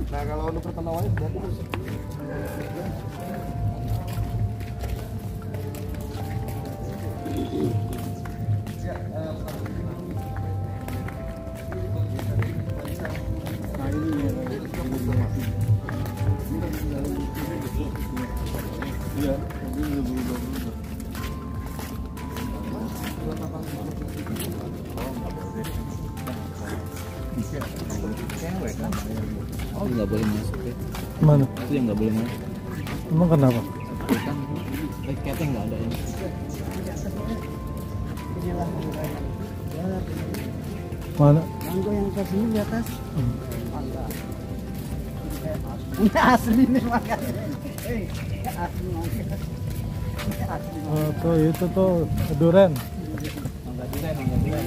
Nah kalau untuk pertemuannya berarti terus. Iya, Oh, nggak boleh masuk ya? Mana? Itu yang nggak boleh masuk. Emang kenapa? Kan keteng nggak ada ini. Mana? Mangga yang ke sini di atas. Ini asli nih mangga. Asli mangga. Asli. Oh, tuh itu tuh durian. Mangga durian, mangga durian.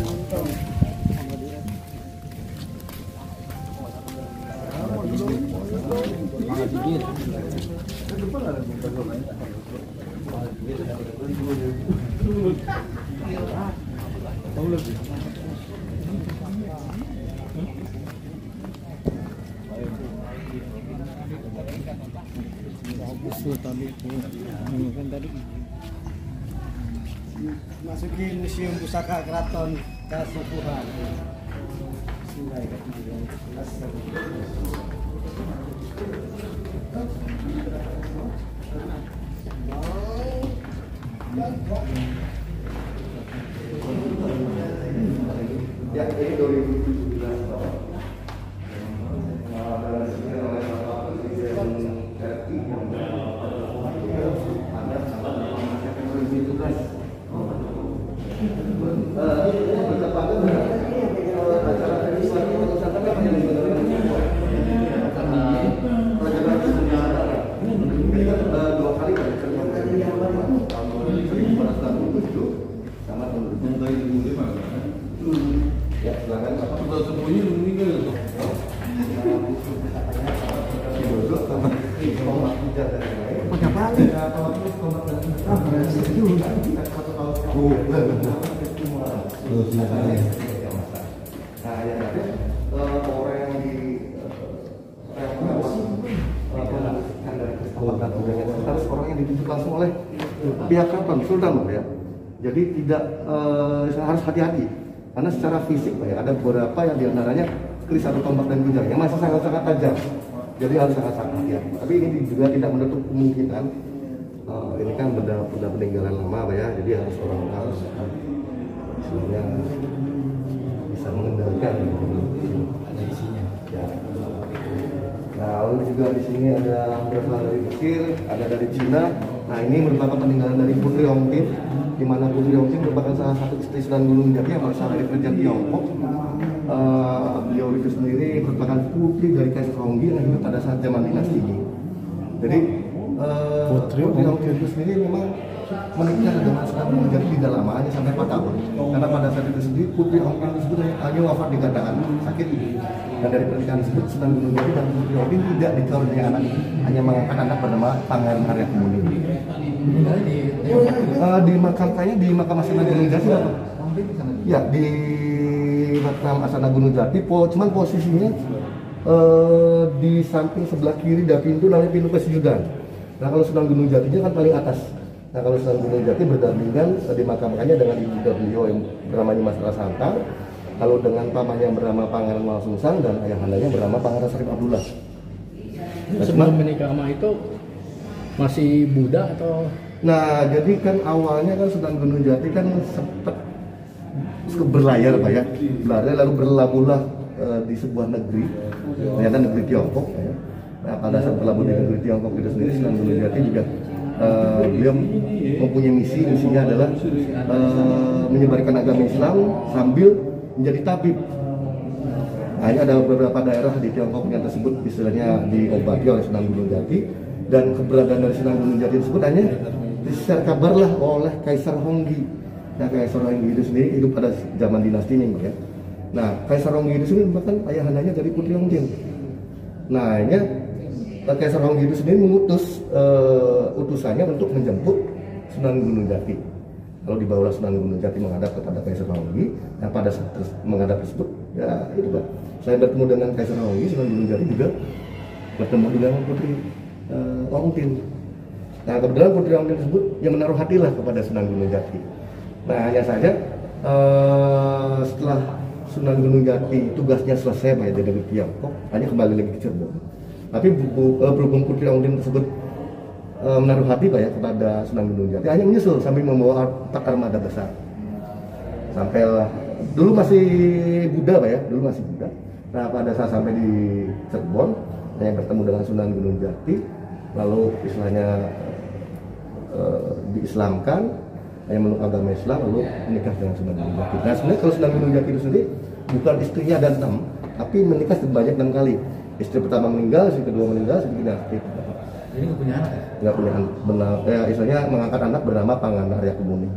Mangga digit. Masuki Museum Pusaka Keraton Kasupuhan. Ya, ini 2017. Dalam sini oleh Bapak Presiden RI yang ada bertepatan acara festival wisata kan yang dua kali kan tahun 1407 sama tahun 2005. Ya, silakan Bapak. Sudah semuanya meninggal ya, orang yang ditunjuk langsung oleh pihak keraton Sultan, Pak ya. Jadi tidak harus hati-hati karena secara fisik, Pak ya, ada beberapa yang diantaranya keris atau tombak dan gunjang yang masih sangat-sangat tajam. Jadi harus sangat-sangat hati-hati. Tapi ini juga tidak menutup kemungkinan ini kan benda peninggalan lama, Pak ya. Jadi harus orang-orang istilahnya bisa mengendalikan ada isinya. Ya. Nah, lalu juga di sini ada berasal dari Mesir, ada dari Cina. Nah, ini merupakan peninggalan dari Putri Ongpin, di mana Putri Ongpin merupakan salah satu istri Sunan Gunung Jati yang berasal dari kerajaan Tiongkok. Beliau itu sendiri merupakan putri dari Kaisar Honggi yang hidup pada saat zaman dinasti ini. Jadi Putri Ongpin itu sendiri memang menikah dengan Sunan Gunung Jati tidak lama, hanya sampai 4 tahun. Karena pada saat itu sendiri Putri Ongpin tersebut hanya wafat dikatakan sakit. Dan dari pernikahan tersebut Sunan Gunung Jati dan Putri Ongpin tidak dikaruniai anak, hanya mengangkat anak bernama Pangeran Arya Kemuni. Di makam kayaknya di makam Asana Gunung Jati apa? Ya, di makam Asana Gunung Jati, cuman posisinya di samping sebelah kiri ada pintu namanya pintu Pesujudan. Nah, kalau Sunan Gunung Jatinya kan paling atas. Nah, kalau Sunan Gunung Jati berdampingan dimakamkannya dengan ibu beliau yang bernama Nimas Rasanta, lalu dengan pamannya yang bernama Pangeran Malsungsang dan ayahandanya bernama Pangeran Sarip Abdullah. Sebelum menikah sama itu masih Buddha atau? Nah, jadi kan awalnya kan Sunan Gunung Jati kan sempat berlayar, Pak ya, berlayar lalu berlabuhlah di sebuah negeri, ternyata negeri Tiongkok. Ya. Nah, pada saat berlabuh di negeri Tiongkok itu sendiri Sunan Gunung Jati juga beliau mempunyai misinya adalah menyebarkan agama Islam sambil menjadi tabib. Nah, ini ada beberapa daerah di Tiongkok yang tersebut istilahnya diobati oleh Sunan Gunung Jati, dan keberadaan dari Sunan Gunung Jati tersebut hanya dishare kabarlah oleh Kaisar Honggi. Nah, Kaisar Honggi itu sendiri hidup pada zaman dinasti Ming, ya. Nah, Kaisar Honggi itu sendiri bahkan ayahandanya dari Putri Hongjing. Nah, ini Kaisar Honggi itu sendiri mengutus utusannya untuk menjemput Sunan Gunung Jati. Lalu dibawalah Sunan Gunung Jati menghadap kepada Kaisar Honggi. Nah, pada saat menghadap tersebut Ya itu Pak. Saya bertemu dengan Kaisar Honggi, Sunan Gunung Jati juga bertemu dengan Putri Ongtin. Nah kebetulan Putri Ongtin tersebut yang menaruh hatilah kepada Sunan Gunung Jati. Nah hanya saja setelah Sunan Gunung Jati tugasnya selesai Pak ya dari Tiongkok, hanya kembali lagi ke Cirebon. Tapi berhubung Putri Ongtin tersebut menaruh hati Pak ya kepada Sunan Gunung Jati, hanya menyusul sambil membawa 4 armada besar. Sampai dulu masih Buddha Pak ya, dulu masih Buddha. Nah pada saat sampai di Cirebon, saya bertemu dengan Sunan Gunung Jati, lalu istilahnya diislamkan, yang meluk agama Islam, lalu menikah dengan Sunan Gunung Jati. Nah sebenarnya kalau Sunan Gunung Jati itu sendiri bukan istrinya ada 6, tapi menikah sebanyak 6 kali. Istri pertama meninggal, istri kedua meninggal, istri ketiga meninggal. Jadi nggak punya anak ya? Nggak punya anak, istilahnya mengangkat anak bernama Pangandah Arya Kemuni.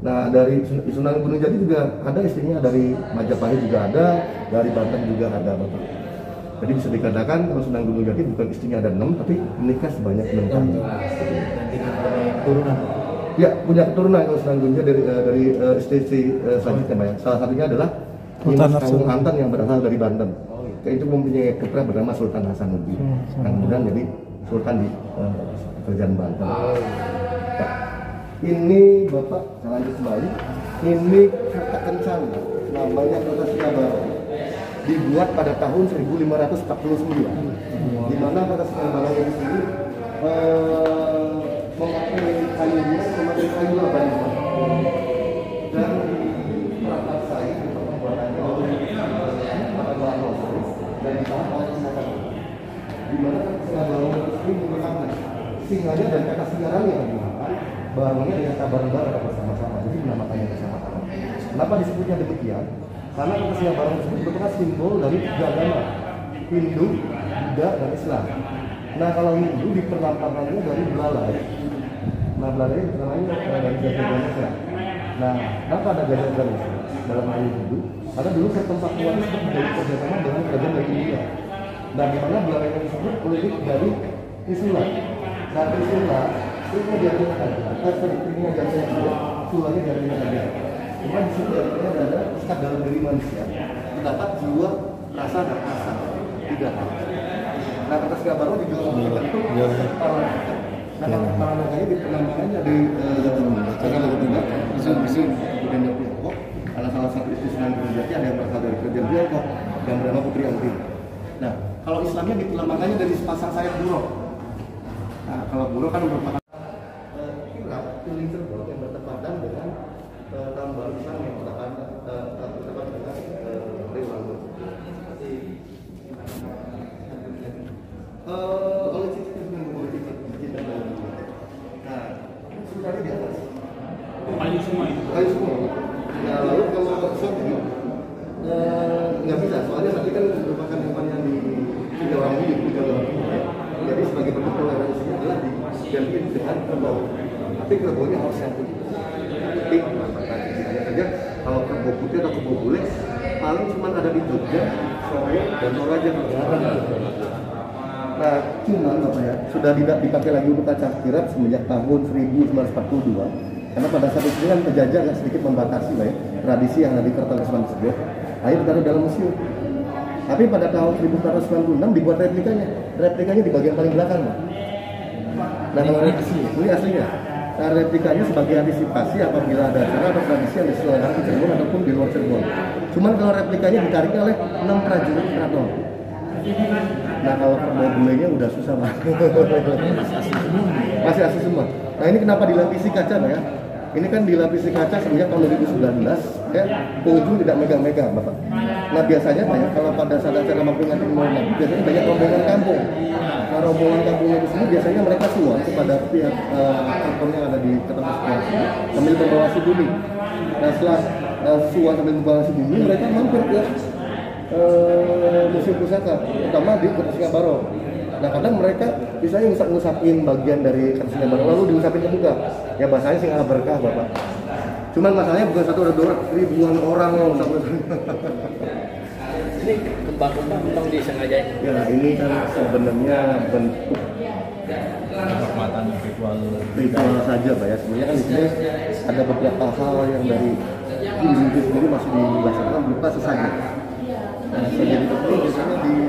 Nah dari Sunan Gunung Jati juga ada istrinya, dari Majapahit juga ada, dari Banten juga ada Bapak. Jadi bisa dikatakan kalau Sunan Gunung Jati bukan istrinya ada 6, tapi menikah sebanyak 6 kali. Turunan. Ya punya keturunan kalau Sunan Gunung Jati dari istri selanjutnya Pak. Salah satunya adalah Nimas Kawung Antan yang berasal dari Banten. Itu mempunyai putra bernama Sultan Hasanuddin. Kemudian jadi Sultan di Kerajaan Banten. Nah, ini Bapak lanjut kembali. Ini kereta kencana, namanya kereta Singabaro. Dibuat pada tahun 1549. Di mana kereta Singabaro ini sendiri memakai kayu bias, memakai kayu laban. Dan perangkat saya pembuatannya oleh bahan logis dan ditambah oleh semacam. Di mana Singabaro ini menggunakan singanya dan kata singaran yang digunakan, barangnya dengan kabar-kabar bersama-sama, jadi menamakannya bersama-sama. Kenapa disebutnya demikian? Karena kata Singabaro tersebut merupakan simbol dari 3 agama, Hindu, Buddha, dan Islam. Nah kalau Hindu diperlampakannya dari belalai. Nah belalai itu namanya dari gajah Ganesha. Nah kenapa ada gajah Ganesha dalam hal Hindu? Karena dulu setempat kuat itu menjadi kerjasama dengan kerajaan dari India. Nah di mana belalai tersebut ulik dari Trisula. Nah Trisula itu diartikan ada, seringnya jatuhnya juga, sulanya diartikan ada. Cuma di situ ada sekat dalam diri manusia, terdapat jiwa, rasa, dan asa, 3 hal. Nah kata Singabaro juga membentuk parameter. Nah parameternya di penambangannya di Singabaro juga, mesin kemudian dari Tiongkok. Ada salah satu istri Sunan Gunung Jati ada yang berasal dari kerajaan Tiongkok yang bernama Putri Ongtin. Nah kalau Islamnya di penambangannya dari sepasang sayap buruk. Nah kalau buruk kan merupakan kirap keliling Cirebon yang bertepatan dengan tahun baru Islam yang bertepatan dengan Rewanggo. Oleh cicit nah, sudah di atas. Kayu semua itu. Kayu semua. Nah, lalu kalau sapi nggak bisa, soalnya sapi kan merupakan hewan yang tidak orang hidup, tidak orang hidup. Jadi sebagai bentuk toleransinya adalah diganti dengan kerbau. Tapi kerbaunya harus yang putih. Putih, hanya saja kalau kerbau putih atau kerbau bule paling cuma ada di Jogja, Solo, dan Toraja. Nah, cuman Bapak ya, sudah tidak dipakai lagi untuk kaca kirap semenjak tahun 1942. Karena pada saat itu kan penjajah agak sedikit membatasi Pak ya, tradisi yang ada di Keraton Kasepuhan tersebut. Akhirnya ditaruh dalam museum. Tapi pada tahun 1496 dibuat replikanya. Replikanya di bagian paling belakang Pak. Nah, kalau ini aslinya. Nah, replikanya sebagai antisipasi apabila ada acara atau tradisi yang diselenggarakan di Cirebon ataupun di luar Cirebon. Cuman kalau replikanya ditarik oleh 6 prajurit keraton. Nah kalau kerbau bulenya udah susah Pak. Masih asli semua. Nah ini kenapa dilapisi kaca Pak ya? Ini kan dilapisi kaca sejak tahun 2019 ya, pengunjung tidak megang-megang Bapak. Nah biasanya Pak ya, kalau pada saat acara Mampungan Timur Nabi biasanya banyak rombongan kampung. Nah rombongan kampungnya itu sendiri biasanya mereka suan kepada pihak kantor yang ada di Keraton Kasepuhan sambil membawa bumi. Nah setelah suan sambil membawa bumi, mereka mampir ke museum pusaka, terutama di Kereta Singabaro. Nah kadang mereka misalnya ngusapin bagian dari Kereta Singabaro lalu diusapin ke muka. Ya bahasanya sih nggak berkah Bapak. Cuman masalahnya bukan 1 atau 2, ribuan orang yang ngusapin. Ini kembang-kembang memang disengajain. Ya ini kan sebenarnya bentuk Penghormatan ritual saja Pak ya. Sebenarnya kan di sini ada beberapa hal yang dari Hindu sendiri masih dilaksanakan berupa sesajen. Sajian itu biasanya di